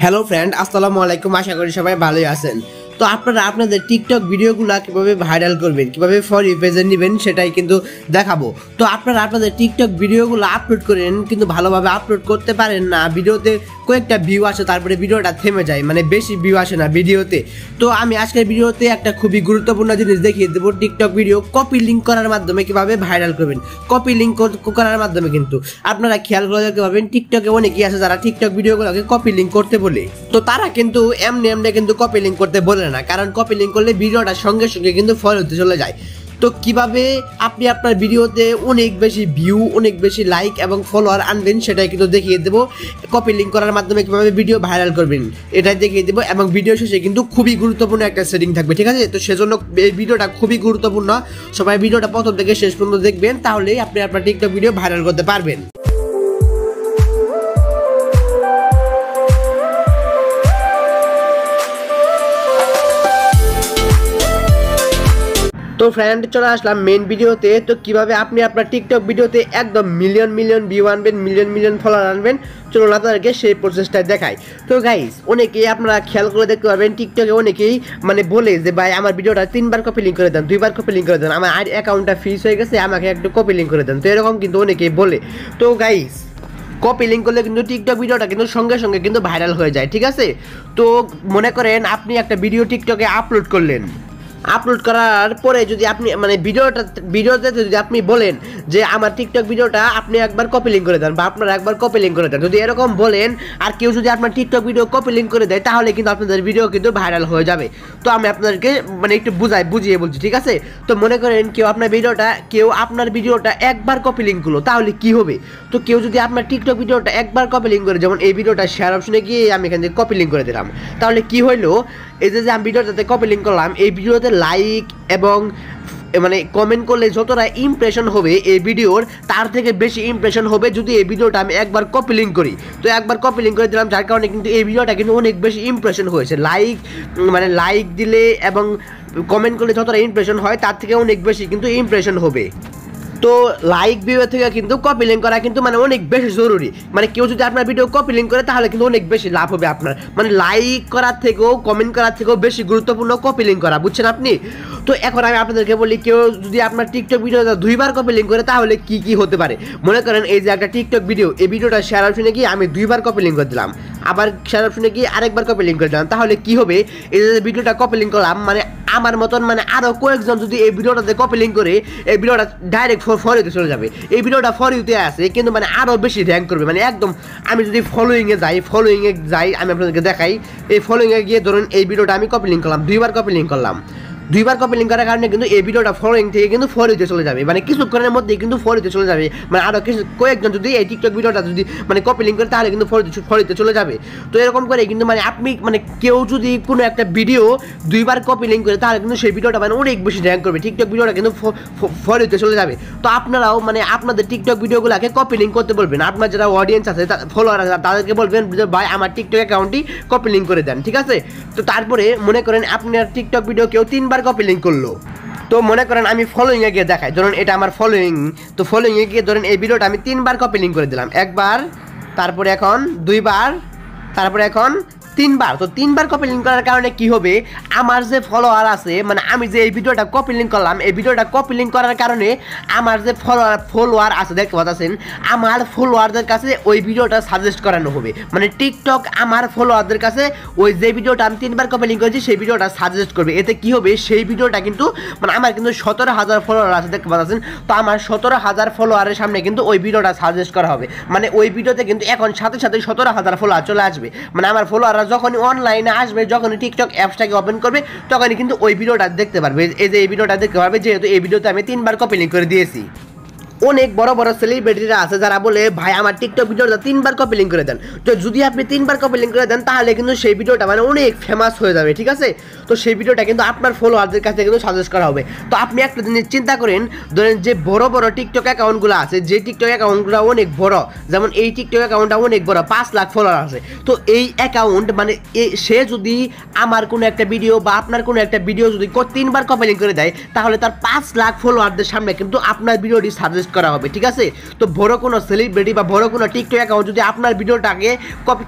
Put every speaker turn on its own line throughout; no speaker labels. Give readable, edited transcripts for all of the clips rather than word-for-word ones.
Hello friend, আসসালামু আলাইকুম। আশা করি সবাই ভালোই আছেন। তো আপনারা আপনাদের টিকটক ভিডিওগুলো কিভাবে ভাইরাল করবেন, কিভাবে ফর ইউ পেজে নেবেন সেটাই কিন্তু দেখাবো। তো আপনারা আপনাদের টিকটক ভিডিওগুলো আপলোড করেন কিন্তু ভালোভাবে আপলোড করতে পারেন না, ভিডিওতে কয়েকটা ভিউ আসে তারপরে ভিডিওটা থেমে যায়, মানে বেশি ভিউ আসে না ভিডিওতে। তো আমি আজকের ভিডিওতে একটা খুবই গুরুত্বপূর্ণ জিনিস দেখিয়ে দেবো, টিকটক ভিডিও কপি লিঙ্ক করার মাধ্যমে কিভাবে ভাইরাল করবেন। কপি লিঙ্ক করার মাধ্যমে কিন্তু আপনারা খেয়াল করে দেখতে পাবেন টিকটকে অনেকেই আছে যারা টিকটক ভিডিওগুলোকে কপি লিঙ্ক করতে বলে। তো তারা কিন্তু এমনি কিন্তু কপি লিঙ্ক করতে বলে না, কারণ কপি লিঙ্ক করলে ভিডিওটা সঙ্গে সঙ্গে কিন্তু ফলো হতে চলে যায়। তো কিভাবে আপনি আপনার ভিডিওতে অনেক বেশি ভিউ, অনেক বেশি লাইক এবং ফলোয়ার আনবেন সেটাই কিন্তু দেখিয়ে দেবো। কপি লিঙ্ক করার মাধ্যমে কিভাবে ভিডিও ভাইরাল করবেন এটাই দেখিয়ে দেবো, এবং ভিডিও শেষে কিন্তু খুবই গুরুত্বপূর্ণ একটা সেটিং থাকবে, ঠিক আছে? তো সেজন্য এই ভিডিওটা খুবই গুরুত্বপূর্ণ, সবাই ভিডিওটা প্রথম থেকে শেষ পর্যন্ত দেখবেন, তাহলেই আপনি আপনার টিকটক ভিডিও ভাইরাল করতে পারবেন। তো ফ্রেন্ড, চলে আসলাম মেন ভিডিওতে। তো কিভাবে আপনি আপনার টিকটক ভিডিওতে একদম মিলিয়ন ভিউ আনবেন, মিলিয়ন ফলোয়ার আনবেন, চলুন আপনাদেরকে সেই প্রসেসটা দেখাই। তো গাইস, অনেকেই আপনারা খেয়াল করে দেখতে পারবেন টিকটকে অনেকেই মানে বলে যে ভাই আমার ভিডিওটা 3বার কপি লিঙ্ক করে দেন, 2বার কপি লিঙ্ক করে দেন, আমার অ্যাকাউন্টটা ফ্রিজ হয়ে গেছে, আমাকে একটু কপি লিঙ্ক করে দেন। তো এরকম কিন্তু অনেকেই বলে। তো গাইস, কপি লিঙ্ক করলে কিন্তু টিকটক ভিডিওটা কিন্তু সঙ্গে সঙ্গে কিন্তু ভাইরাল হয়ে যায়, ঠিক আছে? তো মনে করেন আপনি একটা ভিডিও টিকটকে আপলোড করলেন, আপলোড করার পরে যদি আপনি মানে ভিডিওতে যদি আপনি বলেন যে আমার টিকটক ভিডিওটা আপনি একবার কপি লিঙ্ক করে দেন বা আপনারা একবার কপি লিঙ্ক করে দেন, যদি এরকম বলেন আর কেউ যদি আপনার টিকটক ভিডিও কপি লিঙ্ক করে দেয়, তাহলে কিন্তু আপনাদের ভিডিও কিন্তু ভাইরাল হয়ে যাবে। তো আমি আপনাদেরকে মানে একটু বুঝিয়ে বলছি, ঠিক আছে? তো মনে করেন কেউ আপনার ভিডিওটা একবার কপি লিঙ্ক করলো, তাহলে কি হবে? তো কেউ যদি আপনার টিকটক ভিডিওটা একবার কপি লিঙ্ক করে, যেমন এই ভিডিওটা শেয়ার অপশনে গিয়ে আমি এখান থেকে কপি লিঙ্ক করে দিলাম, তাহলে কি হইলো? এই যে আমি ভিডিওটাতে কপি লিঙ্ক করলাম, এই ভিডিওতে লাইক এবং মানে কমেন্ট করলে যতটা ইমপ্রেশন হবে এই ভিডিওর, তার থেকে বেশি ইমপ্রেশন হবে যদি এই ভিডিওটা আমি একবার কপি লিঙ্ক করি। তো একবার কপি লিঙ্ক করে দিলাম, যার কারণে কিন্তু এই ভিডিওটা কিন্তু অনেক বেশি ইমপ্রেশন হয়েছে। লাইক দিলে এবং কমেন্ট করলে যতটা ইমপ্রেশন হয় তার থেকে অনেক বেশি কিন্তু ইমপ্রেশন হবে। তো লাইক ভিউ থেকে কিন্তু কপি লিঙ্ক করা কিন্তু মানে অনেক বেশি জরুরি। মানে কেউ যদি আপনার ভিডিও কপি লিঙ্ক করে তাহলে কিন্তু অনেক বেশি লাভ হবে আপনার, মানে লাইক করার থেকেও কমেন্ট করার থেকেও বেশি গুরুত্বপূর্ণ কপি লিঙ্ক করা, বুঝছেন আপনি? তো এখন আমি আপনাদেরকে বলি, কেউ যদি আপনার টিকটক ভিডিওটা 2বার কপি লিঙ্ক করে তাহলে কি হতে পারে। মনে করেন এই যে একটা টিকটক ভিডিও, এই ভিডিওটা শেয়ার অপশনে গিয়ে আমি 2বার কপি লিঙ্ক করে দিলাম, আবার শেয়ার অপশনে গিয়ে আরেকবার কপি লিঙ্ক করে দিলাম, তাহলে কি হবে? এই যে ভিডিওটা কপি লিঙ্ক করলাম, মানে আমার মতন মানে আরও কয়েকজন যদি এই ভিডিওটাতে কপি লিঙ্ক করে, এই ভিডিওটা ডাইরেক্ট ফর ইউতে চলে যাবে। এই ভিডিওটা ফর ইউতে আছে কিন্তু মানে আরও বেশি র্যাঙ্ক করবে, মানে একদম। আমি যদি ফলোয়িংয়ে যাই আমি আপনাদেরকে দেখাই। এই ফলোয়িংয়ে গিয়ে ধরুন এই ভিডিওটা আমি কপি লিঙ্ক করলাম, 2বার কপি লিঙ্ক করলাম, 2বার কপি লিঙ্ক করার কারণে কিন্তু এই ভিডিওটা ফলোয়িং থেকে কিন্তু ফর ইউতে চলে যাবে, মানে কিছুক্ষণের মধ্যেই কিন্তু ফর ইউতে চলে যাবে। মানে আরও কয়েকজন যদি এই টিকটক ভিডিওটা যদি মানে কপি লিঙ্ক করে তাহলে কিন্তু ফর ইউতে চলে যাবে। তো এরকম করে কিন্তু মানে আপনি মানে কেউ যদি কোনো একটা ভিডিও 2বার কপি লিঙ্ক করে তাহলে কিন্তু সেই ভিডিওটা মানে অনেক বেশি র্যাঙ্ক করবে, টিকটক ভিডিওটা কিন্তু ফর ইউতে চলে যাবে। তো আপনারাও মানে আপনাদের টিকটক ভিডিওগুলোকে কপি লিঙ্ক করতে বলবেন, আপনার যারা অডিয়েন্স আছে, ফলোয়ার আছে, তাদেরকে বলবেন যে ভাই আমার টিকটক অ্যাকাউন্টটি কপি লিঙ্ক করে দেন, ঠিক আছে? তো তারপরে মনে করেন আপনার টিকটক ভিডিও কেউ 3বার কপি লিঙ্ক করলো, তো মনে করেন আমি ফলোয়িংয়ে গিয়ে দেখাই, ধরুন এটা আমার ফলোয়িং। তো ফলোয়িংয়ে গিয়ে ধরেন এই ভিডিওটা আমি 3বার কপি লিঙ্ক করে দিলাম, একবার, তারপরে এখন 2বার, তারপরে এখন 3বার। তো 3বার কপি লিঙ্ক করার কারণে কি হবে? আমার যে ফলোয়ার আছে, মানে আমি যে এই ভিডিওটা কপি লিঙ্ক করলাম, এই ভিডিওটা কপি লিঙ্ক করার কারণে আমার যে ফলোয়ার আছে, দেখতে পাচ্ছেন, আমার ফলোয়ারদের কাছে ওই ভিডিওটা সাজেস্ট করানো হবে। মানে টিকটক আমার ফলোয়ারদের কাছে ওই যে ভিডিওটা আমি 3বার কপি লিঙ্ক করেছি সেই ভিডিওটা সাজেস্ট করবে। এতে কি হবে? সেই ভিডিওটা কিন্তু মানে আমার কিন্তু 17,000 ফলোয়ার আছে, দেখতে পাচ্ছেন। তো আমার 17,000 ফলোয়ারের সামনে কিন্তু ওই ভিডিওটা সাজেস্ট করা হবে, মানে ওই ভিডিওতে কিন্তু এখন সাথে 17,000 ফলোয়ার চলে আসবে। মানে আমার ফলোয়ার যখনই অনলাইনে আসবে, যখনই টিকটক অ্যাপসটাকে ওপেন করবে, তখনই কিন্তু ওই ভিডিওটা দেখতে পারবে। এই যে এই ভিডিওটা দেখতে পারবে, যেহেতু এই ভিডিওতে আমি 3বার কপি লিঙ্ক করে দিয়েছি। অনেক বড় বড় সেলিব্রিটিরা আছে যারা বলে ভাই আমার টিকটক ভিডিওটা 3বার কপি লিঙ্ক করে দেন। তো যদি আপনি 3বার কপি লিঙ্ক করে দেন তাহলে কিন্তু সেই ভিডিওটা মানে অনেক ফেমাস হয়ে যাবে, ঠিক আছে? তো সেই ভিডিওটা কিন্তু আপনার ফলোয়ারদের কাছে কিন্তু সাজেস্ট করা হবে। তো আপনি একটা জিনিস চিন্তা করেন, ধরেন যে বড় বড় টিকটক অ্যাকাউন্টগুলো আছে, যে টিকটক অ্যাকাউন্টগুলো অনেক বড়, যেমন এই টিকটক অ্যাকাউন্টটা অনেক বড়, 5 লাখ ফলোয়ার আছে। তো এই অ্যাকাউন্ট মানে সে যদি আমার কোনো একটা ভিডিও বা আপনার কোনো একটা ভিডিও যদি 3বার কপি লিঙ্ক করে দেয়, তাহলে তার 5 লাখ ফলোয়ারদের সামনে কিন্তু আপনার ভিডিওটি সাজেস্ট করা হবে, ঠিক আছে। তো বড় কোনো সেলিব্রিটি বা বড় কোনো টিকটক অ্যাকাউন্ট যদি আপনার ভিডিওটাকে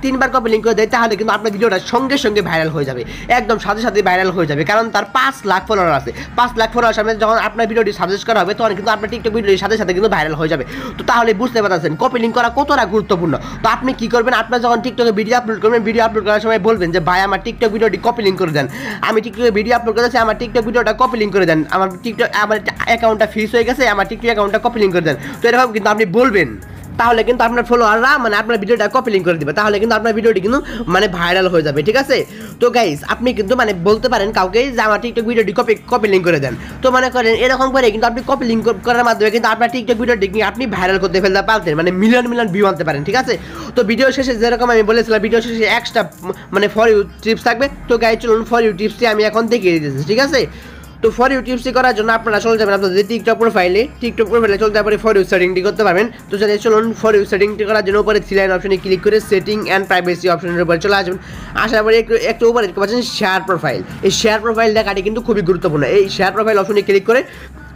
3বার কপি লিঙ্ক করে দেয় তাহলে কিন্তু আপনার ভিডিওটা সঙ্গে সঙ্গে ভাইরাল হয়ে যাবে, একদম সাথে সাথে ভাইরাল হয়ে যাবে, কারণ তার 5 লাখ ফলোয়ার আছে। 5 লাখ ফলোয়ার সামনে যখন আপনার ভিডিওটি সাজেস্ট করা হবে তখন কিন্তু আপনার টিকটক ভিডিওর সাথে সাথে কিন্তু ভাইরাল হয়ে যাবে। তো তাহলে বুঝতে পারছেন কপি লিঙ্ক করা কতটা গুরুত্বপূর্ণ। তো আপনি কি করবেন, আপনার যখন টিকটকে ভিডিও আপলোড করবেন, ভিডিও আপলোড করার সময় বলবেন যে ভাই আমার টিকটক ভিডিওটি কপি লিঙ্ক করে দেন, আমি টিকটকে ভিডিও আপলোড করেছি, আমার টিকটক ভিডিওটা কপি লিঙ্ক করে দেন, আমার টিকটক আমার অ্যাকাউন্টটা ফ্রিজ হয়ে গেছে, আমার টিকটক অ্যাকাউন্টটা কপি লিঙ্ক করে দেন। তো এরকম কিন্তু আপনি বলবেন, তাহলে কিন্তু আপনার ফলোয়াররা মানে আপনার ভিডিওটা কপি লিঙ্ক করে দিবে, তাহলে কিন্তু আপনার ভিডিওটি কিন্তু মানে ভাইরাল হয়ে যাবে, ঠিক আছে। তো গাইস আপনি কিন্তু মানে বলতে পারেন কাউকে যে আমার টিকটক ভিডিওটি কপি লিঙ্ক করে দেন। তো মনে করেন এরকম করে কিন্তু আপনি কপি লিঙ্ক করার মাধ্যমে কিন্তু আপনার টিকটক ভিডিওটি আপনি ভাইরাল করতে ফেলতে পারতেন, মানে মিলিয়ন মিলিয়ন ভিউ আনতে পারেন, ঠিক আছে। তো ভিডিও শেষে যেরকম আমি বলেছিলাম ভিডিও শেষে এক্সট্রা মানে ফর ইউ টিপস থাকবে। তো গাইস চলুন ফর ইউ টিপসটি আমি এখন দেখিয়ে দিতেছি, ঠিক আছে। তো ফর ইউ টিপসটি করার জন্য আপনারা চলে যাবেন আপনাদের টিকটক প্রোফাইলে চলে যাওয়ার ফর ইউ সেটিংটি করতে পারবেন। তো চলুন ফর ইউ সেটিংটি করার জন্য উপরে থ্রি লাইন অপশনে ক্লিক করে সেটিং অ্যান্ড প্রাইভেসি অপশনের উপরে চলে আসবেন। আসার পরে একটু উপরে দেখতে পাচ্ছেন শেয়ার প্রোফাইল, এই শেয়ার প্রোফাইল দেখাটি কিন্তু খুবই গুরুত্বপূর্ণ। এই শেয়ার প্রোফাইল অপশনে ক্লিক করে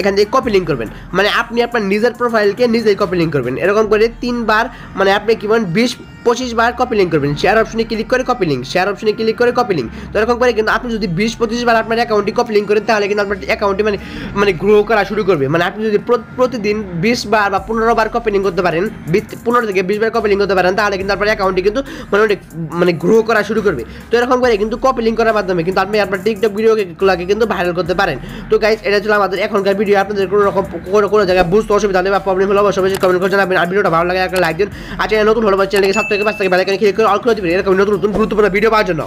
এখান থেকে কপি লিঙ্ক করবেন, মানে আপনি আপনার নিজের প্রোফাইলকে নিজেই কপি লিঙ্ক করবেন, এরকম করে 3বার মানে আপনি কি বলেন 20-25 বার কপি লিঙ্ক করবেন। শেয়ার অপশনে ক্লিক করে কপি লিঙ্ক, শেয়ার অপশনে ক্লিক করে কপি লিঙ্ক। তো এরকম করে কিন্তু আপনি যদি 20-25 বার আপনার অ্যাকাউন্টটি কপি লিঙ্ক করেন তাহলে কিন্তু আপনার অ্যাকাউন্টটি মানে গ্রো করা শুরু করবে। মানে আপনি যদি প্রতিদিন 20 বার বা 15 বার কপি লিঙ্ক করতে পারেন, 15 থেকে 20 বার কপি লিঙ্ক করতে পারেন, তাহলে কিন্তু আপনার অ্যাকাউন্টটি কিন্তু মানে গ্রো করা শুরু করবে। তো এরকম করে কিন্তু কপি লিঙ্ক করার মাধ্যমে কিন্তু আপনি আপনার টিকটক ভিডিওগুলোকে কিন্তু ভাইরাল করতে পারেন। তো গাইস এটা ছিল আমাদের এখনকার ভিডিও। আপনাদের কোনো রকম কোনো জায়গায় বুঝতে অসুবিধা হলে বা প্রবলেম হলে অবশ্যই কমেন্ট করে জানাবেন। আর ভিডিওটা ভালো লাগে একটা লাইক দিন। আর চ্যানেল নতুন হলে চ্যানেলকে সাবস্ক্রাইব করে ক্লিক করে অল করে দিবেন এরকম নতুন নতুন গুরুত্বপূর্ণ ভিডিও পাওয়ার জন্য।